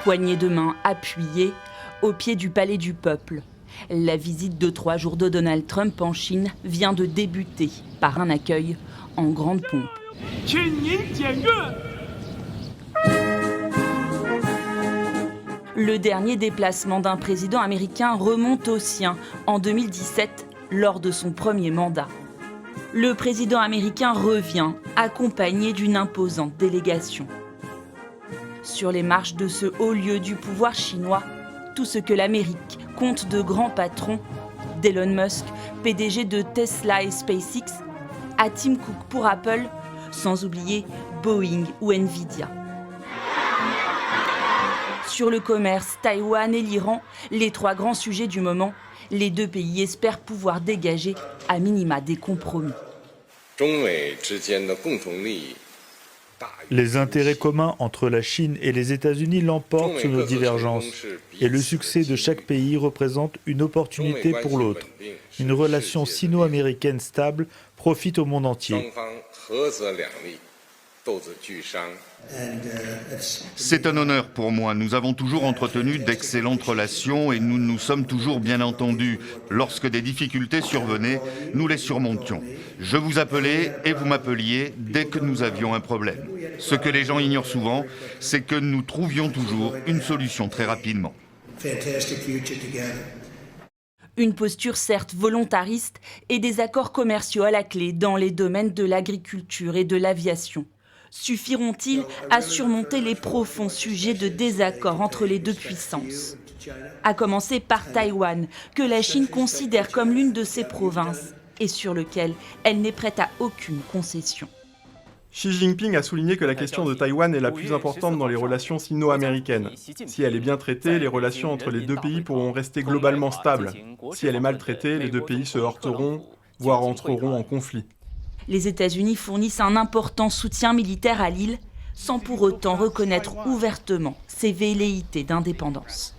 Poignée de main appuyée au pied du Palais du Peuple. La visite de 3 jours de Donald Trump en Chine vient de débuter par un accueil en grande pompe. Le dernier déplacement d'un président américain remonte au sien en 2017 lors de son premier mandat. Le président américain revient accompagné d'une imposante délégation. Sur les marches de ce haut lieu du pouvoir chinois, tout ce que l'Amérique compte de grands patrons, d'Elon Musk, PDG de Tesla et SpaceX, à Tim Cook pour Apple, sans oublier Boeing ou Nvidia. Sur le commerce, Taïwan et l'Iran, les 3 grands sujets du moment, les 2 pays espèrent pouvoir dégager à minima des compromis. Les intérêts communs entre la Chine et les États-Unis l'emportent sur nos divergences. Et le succès de chaque pays représente une opportunité pour l'autre. Une relation sino-américaine stable profite au monde entier. C'est un honneur pour moi. Nous avons toujours entretenu d'excellentes relations et nous nous sommes toujours bien entendus. Lorsque des difficultés survenaient, nous les surmontions. Je vous appelais et vous m'appeliez dès que nous avions un problème. Ce que les gens ignorent souvent, c'est que nous trouvions toujours une solution très rapidement. Une posture certes volontariste et des accords commerciaux à la clé dans les domaines de l'agriculture et de l'aviation. Suffiront-ils à surmonter les profonds sujets de désaccord entre les 2 puissances? À commencer par Taïwan, que la Chine considère comme l'une de ses provinces et sur lequel elle n'est prête à aucune concession. Xi Jinping a souligné que la question de Taïwan est la plus importante dans les relations sino-américaines. Si elle est bien traitée, les relations entre les 2 pays pourront rester globalement stables. Si elle est mal traitée, les 2 pays se heurteront, voire entreront en conflit. Les États-Unis fournissent un important soutien militaire à l'île, sans pour autant reconnaître ouvertement ses velléités d'indépendance.